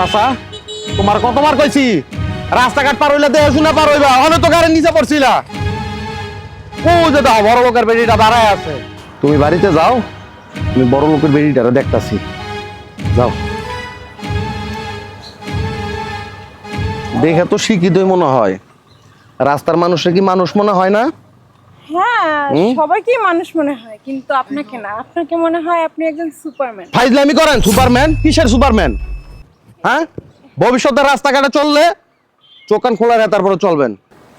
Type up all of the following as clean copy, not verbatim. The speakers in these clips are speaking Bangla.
চাচা তোমার কতবার কইছি রাস্তাঘাট পার হইলে দেখে শুনে পার হইবা, অনেক তো গাড়ির নিচে পড়ছিলা। ও যে দাও বড় লোকের বেড়িটা দাঁড়ায় আছে, তুমি বাড়িতে যাও, তুমি বড় লোকের বেড়িটারে দেখতাছি, যাও। দেখে তো শিক্ষিতই মনে হয়, রাস্তার মানুষে কি মানুষ মনে হয় না? হ্যাঁ, সবাইকে মানুষ মনে হয়, কিন্তু আপনাকে না। আপনাকে মনে হয় আপনি একজন সুপারম্যান। ফাইজলামি করেন? সুপারম্যান? কিসের সুপারম্যান? হ্যাঁ, ভবিষ্যতে রাস্তাঘাটে চললে চোখ কান খোলা রেখে তারপরে চলবেন।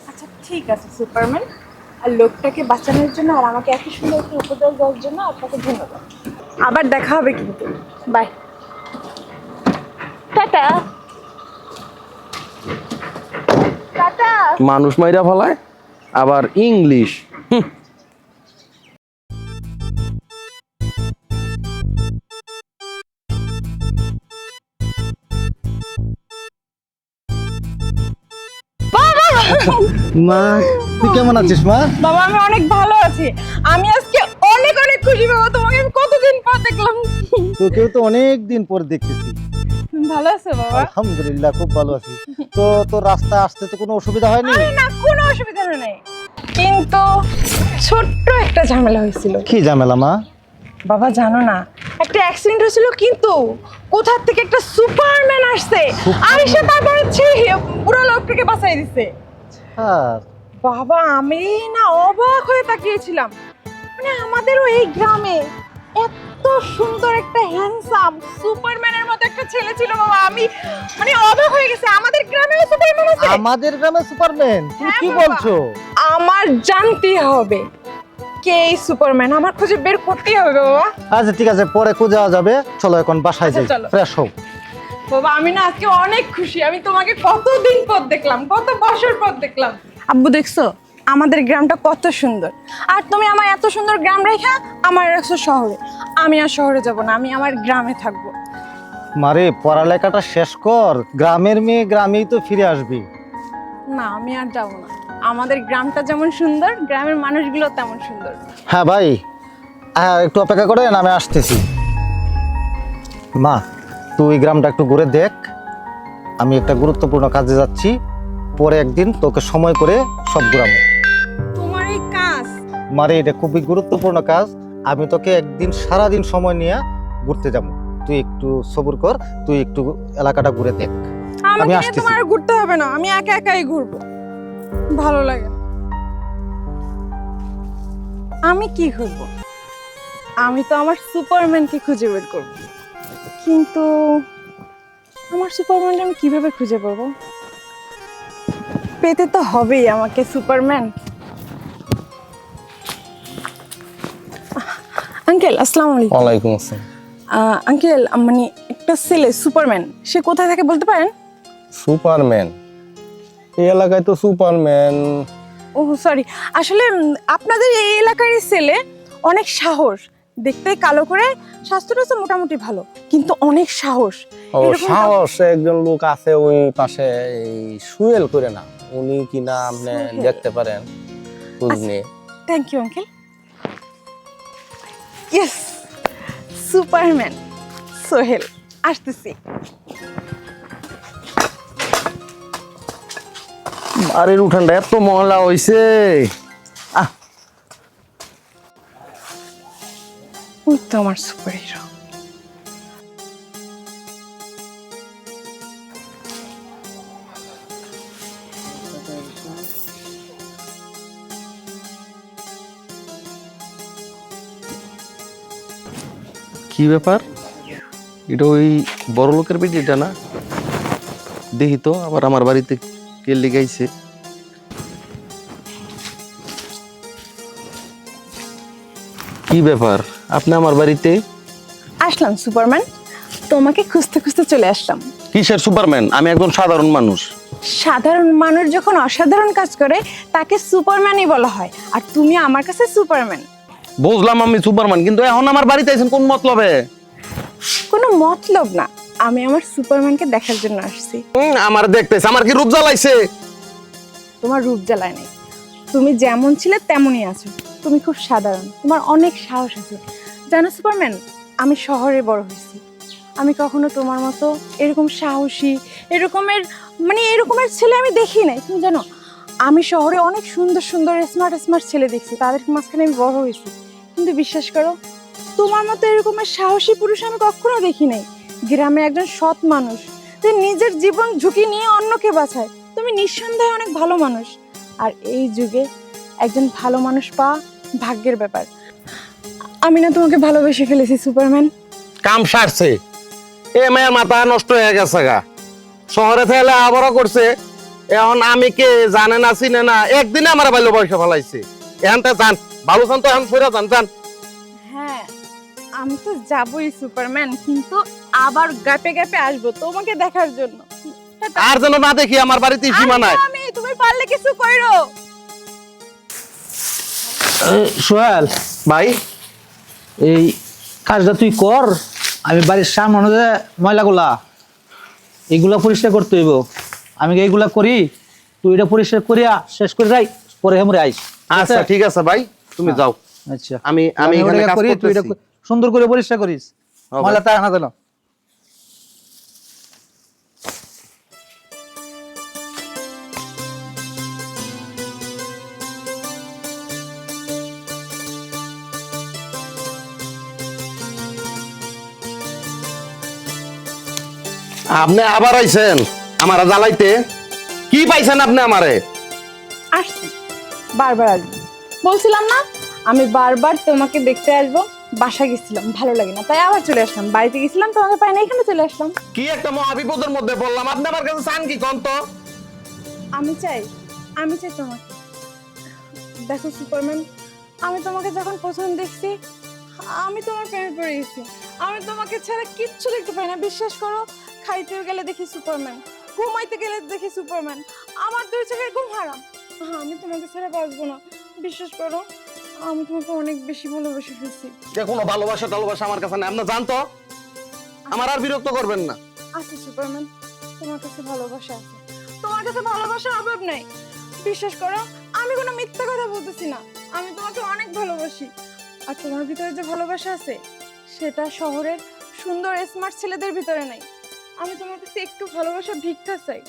আচ্ছা ঠিক আছে সুপারম্যান, আর লোকটাকে বাঁচানোর জন্য আর আমাকে এত সুন্দর একটা উপদেশ দেওয়ার জন্য আপনাকে ধন্যবাদ। আবার দেখা হবে কিন্তু। Bye, tata. টাটা। মানুষ মাইরা ফলায় আবার ইংলিশ। মা তুই কেমন আছিস মা? বাবা আমি অনেক ভালো আছি। আমি আজকে অনেক অনেক খুশি বাবা, তোমাকে আমি কতদিন পর দেখলাম। তোকেও তো অনেক দিন পর দেখতেছি। তুমি ভালো আছো বাবা? আলহামদুলিল্লাহ খুব ভালো আছি। তো তোর রাস্তা আসতে তো কোনো অসুবিধা হয়নি? আরে না, কোনো অসুবিধা নেই, কিন্তু ছোট্ট একটা ঝামেলা হয়েছিল। কি ঝামেলা মা? বাবা জানো না, একটা অ্যাক্সিডেন্ট হয়েছিল, কিন্তু কোথা থেকে একটা সুপারম্যান আসছে, আর সে তারপর হচ্ছে পুরো লোকটাকে বাঁচাই দিছে। হ্যাঁ বাবা আমি না অবাক হয়ে তাকিয়েছিলাম, মানে আমাদেরও এই গ্রামে এত সুন্দর একটা হ্যান্ডসাম সুপারম্যানের মতো একটা ছেলে ছিল বাবা। আমি মানে অবাক হয়ে গেছে, আমাদের গ্রামেও সুপারম্যান আছে। আমাদের গ্রামে সুপারম্যান? তুমি হ্যাঁ কি বাবা। বলছো? আমার জানতে হবে কে এই সুপারম্যান, আমার খুঁজে বের করতেই হবে বাবা। আচ্ছা ঠিক আছে, পরে খোঁজা যাবে, চলো এখন বাসায় আচ্ছা, যাই, চলো। ফ্রেশ হও। বাবা আমি না আজকে অনেক খুশি, আমি তোমাকে কতদিন পর দেখলাম, কত বছর পর দেখলাম। আব্বু দেখছো আমাদের গ্রামটা কত সুন্দর, আর তুমি আমার এত সুন্দর গ্রাম রেখা আমার রাখছো শহরে। আমি আর শহরে যাব না, আমি আমার গ্রামে থাকবো। মারে পড়ালেখাটা শেষ কর, গ্রামের মেয়ে গ্রামেই তো ফিরে আসবি। না আমি আর যাব না, আমাদের গ্রামটা যেমন সুন্দর গ্রামের মানুষগুলো তেমন সুন্দর। হ্যাঁ ভাই, হ্যাঁ একটু অপেক্ষা করে আমি আসতেছি। মা তুই গ্রামটা একটু ঘুরে দেখ, আমি একটা গুরুত্বপূর্ণ কাজে যাচ্ছি, পরে একদিন তোকে সময় করে সব ঘুরাবো। তোমার এই কাজ? মারে এটা খুবই গুরুত্বপূর্ণ কাজ, আমি তোকে একদিন সারাদিন সময় নিয়ে ঘুরতে যাবো, তুই একটু সবুর কর, তুই একটু এলাকাটা ঘুরে দেখ। আমাকে নিয়ে আসতেছি। তোমার ঘুরতে হবে না, আমি একা একাই ঘুরবো, ভালো লাগে না। আমি কি ঘুরবো? আমি তো আমার সুপারম্যানকে খুঁজে বের করব, কিন্তু আমার সুপারম্যানকে আমি কিভাবে খুঁজে পাবো? পেতে তো হবেই আমাকে সুপারম্যান। আঙ্কেল আসসালামু আলাইকুম। ওয়ালাইকুম আসসালাম। আঙ্কেল মানে একটা ছেলে সুপারম্যান, সে কোথায় থাকে বলতে পারেন? সুপারম্যান? এই এলাকায় তো সুপারম্যান। ও সরি, আসলে আপনাদের এই এলাকার ছেলে অনেক সাহস, দেখতে কালো করে, স্বাস্থ্যটা তো মোটামুটি ভালো, কিন্তু অনেক সাহস। ও এরকম সাহস, একজন লোক আছে ওই পাশে, এই সুয়েল করে না, উনি কি না আপনি সোহেল। দেখতে পারেন, খোঁজ নিয়ে। Thank you uncle. Yes, superman Sohel আসতেছি। বাড়ির উঠানটা এত মহলা হইছে। ওই তো আমার সুপার হিরো। কি ব্যাপার, এটা ওই বড় লোকের বেটিটা না? দেখি তো আবার আমার বাড়িতে কে লেগাইছে। কি ব্যাপার, আপনি আমার বাড়িতে? আসলাম সুপারম্যান, তোমাকে খুঁজতে খুঁজতে চলে আসলাম। কিসের সুপারম্যান? আমি একজন সাধারণ মানুষ। সাধারণ মানুষ যখন অসাধারণ কাজ করে তাকে সুপারম্যানই বলা হয়, আর তুমি আমার কাছে সুপারম্যান। বুঝলাম আমি সুপারম্যান, কিন্তু এখন আমার বাড়িতে আছেন কোন মতলবে? কোনো মতলব না, আমি আমার সুপারম্যানকে দেখার জন্য আসছি। আমার দেখতেছে, আমার কি রূপ জ্বালাইছে? তোমার রূপ জ্বালায় নেই, তুমি যেমন ছিলে তেমনই আছো, তুমি খুব সাধারণ, তোমার অনেক সাহস আছে। জানো সুপারম্যান, আমি শহরে বড় হয়েছি, আমি কখনো তোমার মতো এরকম সাহসী এরকমের ছেলে আমি দেখি নাই। তুমি জানো, আমি শহরে অনেক সুন্দর সুন্দর স্মার্ট স্মার্ট ছেলে দেখছি, তাদের মাঝখানে আমি বড় হয়েছি, কিন্তু বিশ্বাস করো তোমার মতো এরকমের সাহসী পুরুষ আমি কখনো দেখি নাই। গ্রামে একজন সৎ মানুষ, যে নিজের জীবন ঝুঁকি নিয়ে অন্যকে বাঁচায়। তুমি নিঃসন্দেহে অনেক ভালো মানুষ। আর এই যুগে একজন ভালো মানুষ পাওয়া ভাগ্যের ব্যাপার। আমি না তোমাকে ভালোবেসে ফেলেছি সুপারম্যান। কাম সারছে, এ মেয়ের মাথা নষ্ট হয়ে গেছে গা। শহরে থাকলে আবারও করছে, এখন আমি কে জানে না চিনে না, একদিনে আমার বাইলে বয়সে ফেলাইছে। এখানটা যান, ভালো চান তো এখন ফেরা যান যান। হ্যাঁ, আমি তো যাবই সুপারম্যান, কিন্তু আবার গ্যাপে গ্যাপে আসবো তোমাকে দেখার জন্য। আর যেন না দেখি আমার বাড়িতে সীমানায়। আমি তুমি পারলে কিছু কইরো। সোহেল, ভাই এই কাজটা তুই কর, আমি বাড়ির সামনে যে ময়লাগুলা এইগুলা পরিষ্কার করতে হইব। আমি এইগুলা করি, তুই এটা পরিষ্কার করিয়া শেষ করে যাই, পরে হেমরে আইস। আচ্ছা ঠিক আছে ভাই, তুমি যাও। আচ্ছা, আমি এখানে কাজ করি, তুই এটা করতেছি। সুন্দর করে পরিষ্কার করিস, ভাই। ময়লাটা আনা দেন। আপনি আবার আইছেন আমারা জ্বালাইতে? কি পাইছেন আপনি আমারে? আসছি, বারবার আসবো বলছিলাম না? আমি বারবার তোমাকে দেখতে আসবো। বাসা গেছিলাম, ভালো লাগে না, তাই আবার চলে আসলাম। বাড়িতে গেছিলাম, তোমাকে পাই না, এখানে চলে আসলাম। কি একটা মহাবিপদের মধ্যে পড়লাম, আপনি আমার কাছে চান কি কোন তো? আমি চাই তোমাকে। দেখো সুপারম্যান, আমি তোমাকে যখন প্রথম দেখছি আমি তোমার প্রেমে পড়ে গেছি। আমি তোমাকে ছাড়া কিচ্ছু দেখতে পাই না, বিশ্বাস করো। খাইতে গেলে দেখি সুপারম্যান, ঘুমাইতে গেলে দেখি সুপারম্যান, আমার দুই চোখের ঘুম হারাম। আমি তোমাকে ছাড়া বাঁচবো না, বিশ্বাস করো। আমি তোমাকে অনেক বেশি ভালোবেসে ফেলছি। যে কোনো ভালোবাসা টালোবাসা আমার কাছে নাই, আপনি জানতো। আমার আর বিরক্ত করবেন না। আচ্ছা সুপারম্যান, তোমার কাছে ভালোবাসা আছে, তোমার কাছে ভালোবাসার অভাব নাই। বিশ্বাস করো, আমি কোনো মিথ্যা কথা বলতেছি না। আমি তোমাকে অনেক ভালোবাসি। আর তোমার ভিতরে যে ভালোবাসা আছে, সেটা শহরের সুন্দর স্মার্ট ছেলেদের ভিতরে নাই। আমি তোমার কাছে একটু ভালোবাসা ভিক্ষা চাই,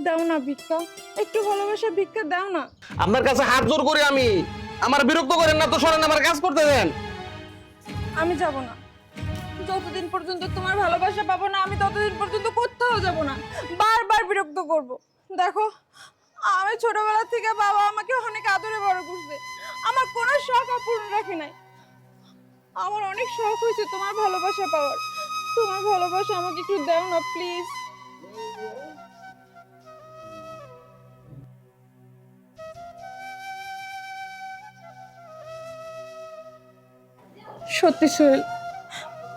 দাও না ভিক্ষা, একটু ভালোবাসা ভিক্ষা দাও না। আপনার কাছে হাত জোর করি আমি, আমার বিরক্ত করেন না তো, সরেন, আমার কাজ করতে দেন। আমি যাব না, যতদিন পর্যন্ত তোমার ভালোবাসা পাবো না আমি ততদিন পর্যন্ত কোথাও যাব না। বারবার বিরক্ত করব। দেখো, আমি ছোটবেলা থেকে বাবা আমাকে অনেক আদরে বড় করছে, আমার কোনো শখ অপূর্ণ রাখি নাই। আমার অনেক শখ হয়েছে তোমার ভালোবাসা পাওয়ার। তোমার ভালোবাসা আমাকে একটু দাও না প্লিজ। সত্যি সোহেল,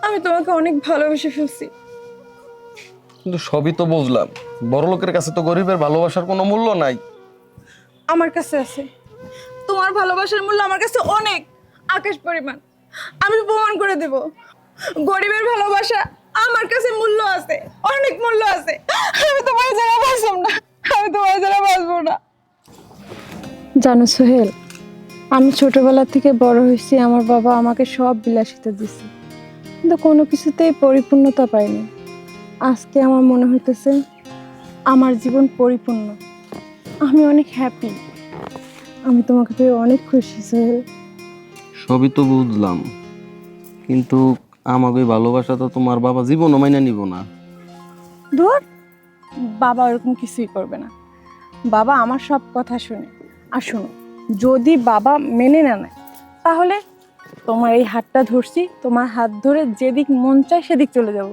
আমি তোমাকে অনেক ভালোবেসে ফেলছি। কিন্তু সবই তো বুঝলাম, বড় লোকের কাছে তো গরিবের ভালোবাসার কোনো মূল্য নাই। আমার কাছে আছে, তোমার ভালোবাসার মূল্য আমার কাছে অনেক, আকাশ পরিমাণ। আমি প্রমাণ করে দেব, গরিবের ভালোবাসা আমার কাছে মূল্য আছে, অনেক মূল্য আছে। আমি তোমার ছাড়া বাঁচব না, আমি তোমার ছাড়া বাঁচবো না। জানো সোহেল, আমি ছোটবেলা থেকে বড় হয়েছি, আমার বাবা আমাকে সব বিলাসিতা দিছে, কিন্তু কোনো কিছুতেই পরিপূর্ণতা পাইনি। আজকে আমার মনে হইতেছে আমার জীবন পরিপূর্ণ, আমি অনেক হ্যাপি। আমি তোমাকে পেয়ে অনেক খুশি সোহেল। সবই তো বুঝলাম, কিন্তু আমাকে ভালোবাসা তো তোমার বাবা জীবনও মাইনা নিব না। ধুর, বাবা ওরকম কিছুই করবে না। বাবা আমার সব কথা শুনে। আর শোনো, যদি বাবা মেনে না নেয়, তাহলে তোমার এই হাতটা ধরছি, তোমার হাত ধরে যেদিক মন চায় সেদিক চলে যাব।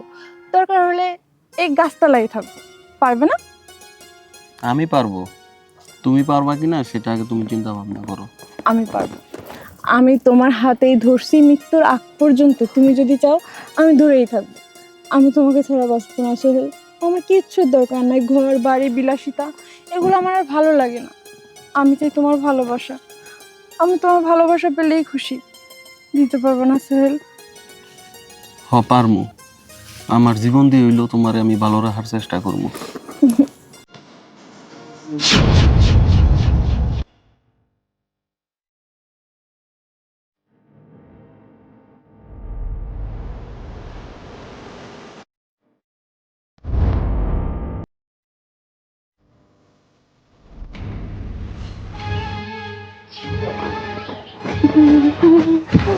দরকার হলে এই গাছতলায় থাকবো। পারবে না? আমি পারবো, তুমি পারবা কিনা সেটা আগে তুমি চিন্তা ভাবনা করো। আমি পারবো। আমি তোমার হাতেই ধরছি মৃত্যুর আগ পর্যন্ত। তুমি যদি চাও আমি ধরেই থাকবো। আমি তোমাকে ছাড়া বাঁচতে না সোহেল। আমার কিচ্ছুর দরকার নাই, ঘর বাড়ি বিলাসিতা এগুলো আমার আর ভালো লাগে না। আমি চাই তোমার ভালোবাসা। আমি তোমার ভালোবাসা পেলেই খুশি। দিতে পারবো না সোহেল? পারমু, আমার জীবন দিয়ে হইলেও তোমারে আমি ভালো রাখার চেষ্টা করবো।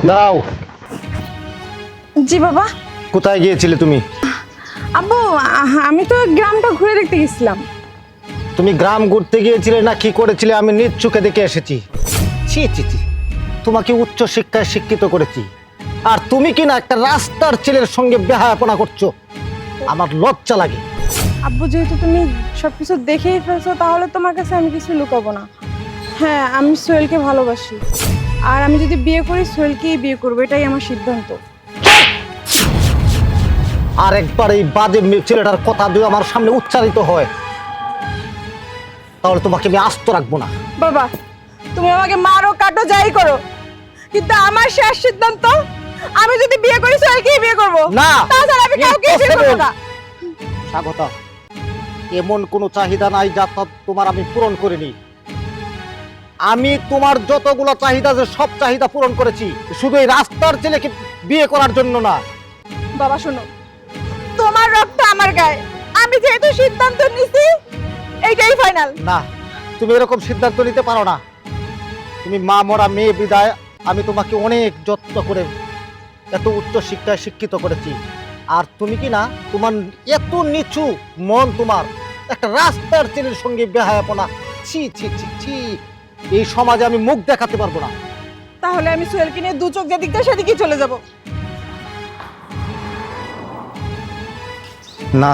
দাও। জি বাবা। কোথায় গিয়েছিলে তুমি? আব্বু আমি তো গ্রামটা ঘুরে দেখতে গেছিলাম। তুমি গ্রাম ঘুরতে গিয়েছিলে না কি করেছিলে আমি নিজ চোখে দেখে এসেছি। ছি ছি ছি, তোমাকে উচ্চ শিক্ষায় শিক্ষিত করেছি, আর তুমি কি না একটা রাস্তার ছেলের সঙ্গে বেহায়াপনা করছো, আমার লজ্জা লাগে। আব্বু যেহেতু তুমি সবকিছু দেখেই ফেলছো, তাহলে তোমার কাছে আমি কিছু লুকাবো না। হ্যাঁ, আমি সোহেলকে ভালোবাসি, আর আমি যদি বিয়ে করি সোহেলকেই বিয়ে করবো, এটাই আমার সিদ্ধান্ত। আর একবার এই বাজে ছেলেটার কথা যদি আমার সামনে উচ্চারিত হয়, তাহলে তোমাকে আমি আস্ত রাখবো না। বাবা, তুমি আমাকে মারো কাটো যাই করো, কিন্তু আমার শেষ সিদ্ধান্ত, আমি যদি বিয়ে করি সোহেলকেই বিয়ে করবো। না, তাছাড়া আমি কাউকে বিয়ে করবো না। স্বাগতা, এমন কোনো চাহিদা নাই যা তোমার আমি পূরণ করিনি। আমি তোমার যতগুলো চাহিদা যে সব চাহিদা পূরণ করেছি, শুধু এই রাস্তার ছেলেকে বিয়ে করার জন্য না। বাবা শোনো, তোমার রক্ত আমার গায়ে, আমি যেহেতু সিদ্ধান্ত নিছি এইটাই ফাইনাল। না, তুমি এরকম সিদ্ধান্ত নিতে পারো না। তুমি মা মরা মেয়ে বিদায়, আমি তোমাকে অনেক যত্ন করে এত উচ্চ শিক্ষায় শিক্ষিত করেছি, আর তুমি কি না তোমার এত নিচু মন, তোমার একটা রাস্তার ছেলের সঙ্গে বেহায়াপনা। ছি ছি ছি ছি, এই সমাজে আমি মুখ দেখাতে পারবো না। তাহলে আমি সোহেলকে নিয়ে দু চোখ যেদিক দিয়ে সেদিকেই চলে যাব। না,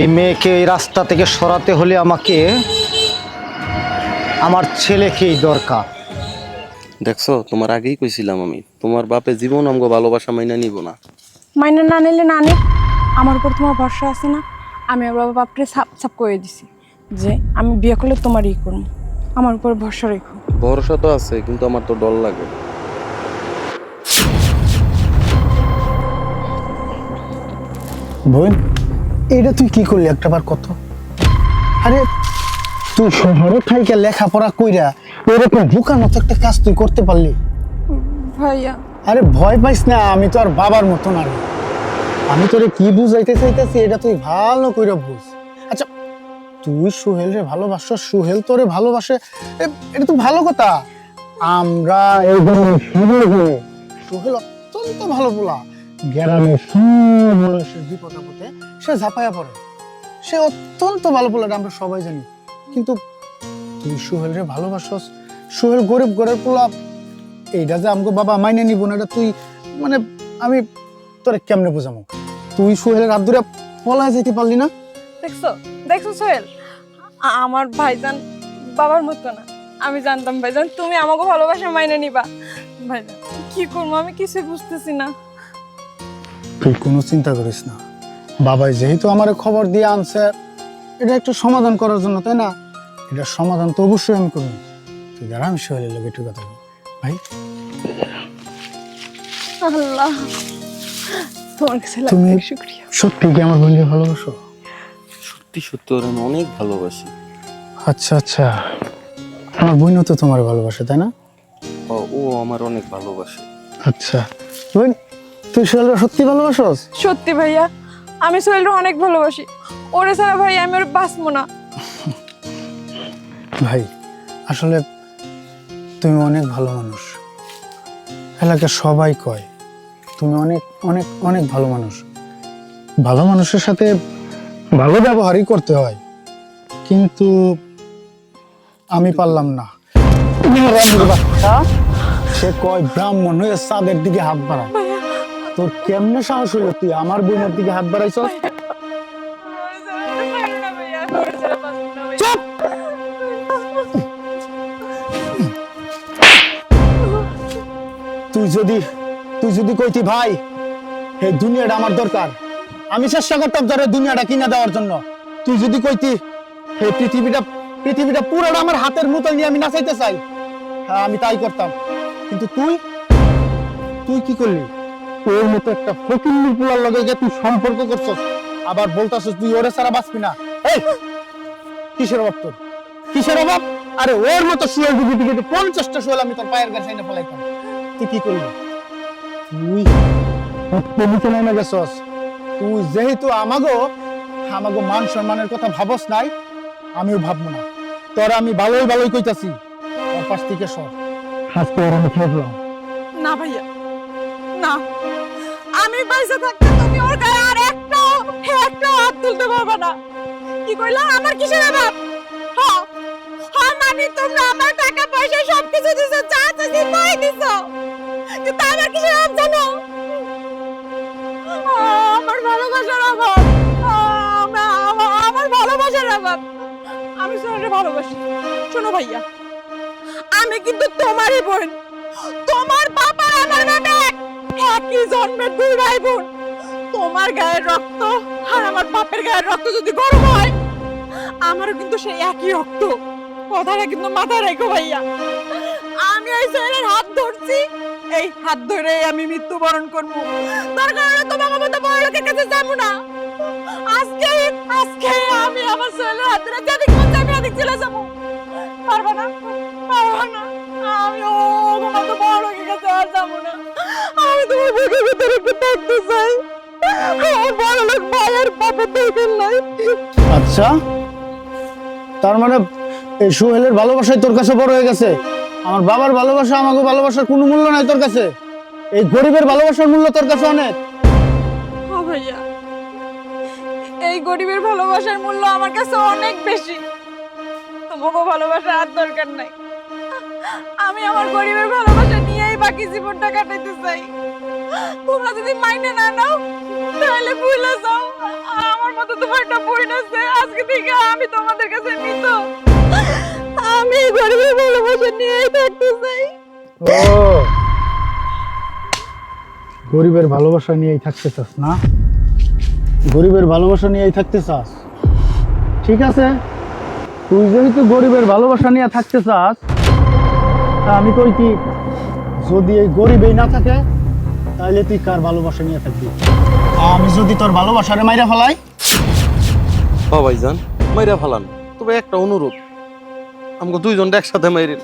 এই মেয়েকে এই রাস্তা থেকে সরাতে হলে আমাকে আমার ছেলেকেই দরকার। দেখছো, তোমার আগেই কইছিলাম আমি, তোমার বাপে জীবন আমগো ভালোবাসা মাইনা নিব না। মাইনে না নিলে না নে, আমার উপর তোমার ভরসা আছে না? আমি আমার বাপরে সাপ সাপ করে দিছি যে আমি বিয়ে করলে তোমারই করবো, আমার উপর ভরসা রেখো। ভরসা তো আছে, কিন্তু আমার তো ডর লাগে। বোন, এটা তুই কি করলি একটা বার কত? আরে তুই শহরে থাইকা লেখাপড়া কইরা এরকম বোকার মতো একটা কাজ তুই করতে পারলি? ভাইয়া, আরে ভয় পাইস না, আমি তো আর বাবার মতো না রে। আমি তোরে কি বুঝাইতে চাইতেছি এটা তুই ভালো কইরা বুঝ। আচ্ছা, তুই সোহেল রে ভালোবাসছ, সোহেল তোরে ভালোবাসে, এটা তো ভালো কথা। আমরা এই সোহেল অত্যন্ত ভালো বলা, গ্রামের সব মানুষের বিপদ আপদে সে ঝাঁপাইয়া পড়ে, সে অত্যন্ত ভালো পোলাটা আমরা সবাই জানি। কিন্তু তুই সোহেল রে ভালোবাসস, সোহেল গরিব ঘরের পোলা, এইটা যে আমাকে বাবা মাইনে নিব না, এটা তুই মানে আমি তোরে কেমনে বোঝামো? তুই সোহেলের হাত ধরে পলায় যেতে পারলি না? দেখছো দেখছো সোহেল, আমার ভাইজান বাবার মতো না। আমি জানতাম ভাইজান তুমি আমাকে ভালোবাসা মাইনে নিবা। ভাইজান কি করবো আমি কিছুই বুঝতেছি না। তুই কোনো চিন্তা করিস না, বাবাই যেহেতু আমার খবর দিয়ে আনছে, এটা একটু সমাধান করার জন্য, তাই না? এটা সমাধান তো অবশ্যই আমি করবো। তুই দাঁড়া, আমি সোহেলের লোক একটু কথা বলি। ভাই, আল্লাহ, তোমার কাছে তুমি লাখ শুকরিয়া। সত্যি কি আমার বোনকে ভালোবাসো? সত্যি সত্যি ওর আমি অনেক ভালোবাসি। আচ্ছা আচ্ছা, আমার বোনও তো তোমার ভালোবাসে, তাই না? ও আমার অনেক ভালোবাসে। আচ্ছা বোন, তুই সোহেলকে সত্যি ভালোবাসোস? সত্যি ভাইয়া, আমি সোহেলকে অনেক ভালোবাসি। ওরে ছাড়া ভাই আমি ওর বাঁচবো না। ভাই, আসলে তুমি অনেক ভালো মানুষ, এলাকার সবাই কয় তুমি অনেক অনেক অনেক ভালো মানুষ। ভালো মানুষের সাথে ভালো ব্যবহারই করতে হয়, কিন্তু আমি পারলাম না। বাচ্চা, সে কয় ব্রাহ্মণ হয়ে চাঁদের দিকে হাত বাড়ায়। তোর কেমনে সাহস হলো তুই আমার বোনের দিকে হাত বাড়াইছ? তুই যদি কইতি ভাই এই দুনিয়াটা আমার দরকার, আমি চেষ্টা করতাম তোর এই দুনিয়াটা কিনে দেওয়ার জন্য। তুই যদি কইতি এই পৃথিবীটা পুরোটা আমার হাতের মুঠোয় নিয়ে আমি নাচাইতে চাই, হ্যাঁ আমি তাই করতাম। কিন্তু তুই কি করলি? তোর মতো একটা ফকিন্নির পোলার লগে গিয়ে তুই সম্পর্ক করছস, আবার বলতাছস তুই ওরে ছাড়া বাঁচবি না। এই কিসের অভাব তোর? কিসের অভাব? আরে ওর মতো শুয়ে যদি দিকে 50টা শুয়ে আমি তোর পায়ের কাছে এনে ফেলাইতাম। তুই কি করলি? তুই নিচে নেমে গেছস। তুই যেহেতু আমাগো মান সম্মানের কথা ভাবস নাই, আমিও ভাববো না। তোর আমি ভালোই কইতাছি, ওর পাশ থেকে সর। আজকে ওর আমি খেয়ে ফেলাম। না ভাইয়া, না, আমি পয়সা থাকতে তুমি ওর গায়ে আর একটা হাত তুলতে পারবে না। কি কইলা? আমার কিসের অভাব? হ্যাঁ, হ্যাঁ, মানে তোমরা আমার টাকা পয়সা সবকিছু দিছো, যা চাইছি তাই দিছো, কিন্তু আমার কিসের অভাব জানো? আমার ভালোবাসার অভাব। আমার ভালোবাসার অভাব। আমি সোনারে ভালোবাসি। শোনো ভাইয়া, আমি কিন্তু তোমারই বোন। তোমার বাবা আর আমার নামে একই জন্মের দুই ভাই বোন। তোমার গায়ের রক্ত আর আমার বাপের গায়ের রক্ত যদি গরম হয়, আমারও কিন্তু সেই একই রক্ত। কথাটা কিন্তু মাথায় রেখো ভাইয়া। আমি এই ছেলের হাত ধরছি, এই হাত ধরে আমি মৃত্যুবরণ করবো। দরকার হলে তোমার মতো বড় লোকের কাছে যাবো না। আজকে আমি আমার ছেলের হাত ধরে যেদিক মন চাই সেদিক চলে যাবো। পারবা না? পারবা না? আমি ও মতো বড় লোকের কাছে আর যাবো না। আমি তোমার বুকের ভিতরে একটু থাকতে চাই। আমার বড় লোক ভাইয়ের বাপের দরকার নাই। আচ্ছা, তার মানে এই সোহেলের ভালোবাসাই তোর কাছে বড় হয়ে গেছে? আমার বাবার ভালোবাসা, আমাকে ভালোবাসার কোনো মূল্য নাই তোর কাছে? এই গরিবের ভালোবাসার মূল্য তোর কাছে অনেক? ও ভাইয়া, এই গরিবের ভালোবাসার মূল্য আমার কাছে অনেক বেশি। তোমাকে ভালোবাসার আর দরকার নাই। আমি আমার গরিবের ভালোবাসা নিয়েই বাকি জীবনটা কাটাইতে চাই। তোমরা যদি মাইনে না নাও তাহলে ভুলে যাও। আমার মতো তোমার একটা বোন আছে, আজকে থেকে আমি তোমাদের কাছে মৃত। আমি এই গরিবের ভালোবাসা নিয়েই থাকতে চাই। ও, গরিবের ভালোবাসা নিয়েই থাকতে চাস না? গরিবের ভালোবাসা নিয়েই থাকতে চাস? ঠিক আছে, তুই যেহেতু গরিবের ভালোবাসা নিয়ে থাকতে চাস, তা আমি কই কি, যদি এই গরিবেই না থাকে তাহলে তুই কার ভালোবাসা নিয়ে থাকবি? আমি যদি তোর ভালোবাসারে মাইরা ফেলাই? ও ভাইজান, মাইরা ফালান, তবে একটা অনুরোধ, আমাকে দুইজন একসাথে মাইরেন।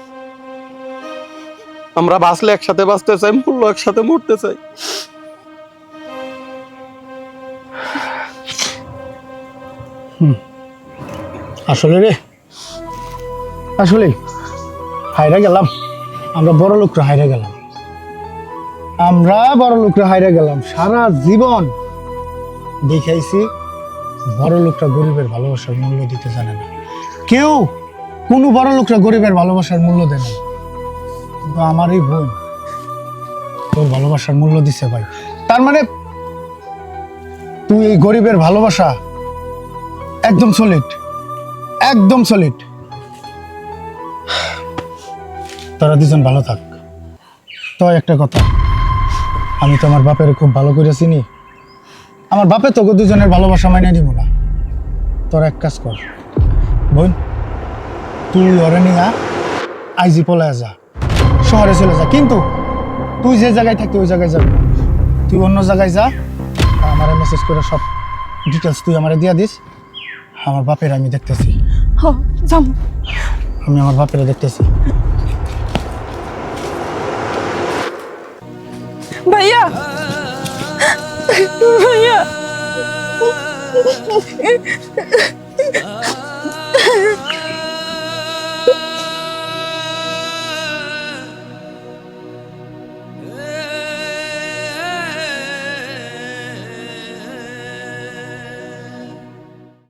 আমরা বাঁচলে একসাথে বাঁচতে চাই, মরলে একসাথে মরতে চাই। আসলে রে, আসলে হাইরা গেলাম, আমরা বড় লোকরা হাইরা গেলাম। আমরা বড় লোকরা হাইরা গেলাম। সারা জীবন দেখাইছি বড় লোকরা গরিবের ভালোবাসার মূল্য দিতে জানে না। কেউ, কোনো বড় লোকরা গরিবের ভালোবাসার মূল্য দেয় না। কিন্তু আমার এই বোন তোর ভালোবাসার মূল্য দিছে ভাই। তার মানে তুই এই গরিবের ভালোবাসা একদম সলিড, একদম সলিড। তোরা দুজন ভালো থাক। তো একটা কথা, আমি তো আমার বাপের খুব ভালো করে চিনি। আমার বাপে তোকে দুজনের ভালোবাসা মাইনে দিব না। তোরা এক কাজ কর বোন, তুই ওরে নিয়া আইজি পলায় যা, শহরে চলে যা। কিন্তু তুই যে জায়গায় থাকবি ওই জায়গায় যাবি না। তুই অন্য জায়গায় যা, আমারে মেসেজ করে সব ডিটেলস তুই আমারে দিয়া দিস। আমার বাপের আমি দেখতেছি, হ, যাবো। আমি আমার বাপের দেখতেছি। ভাইয়া, ভাইয়া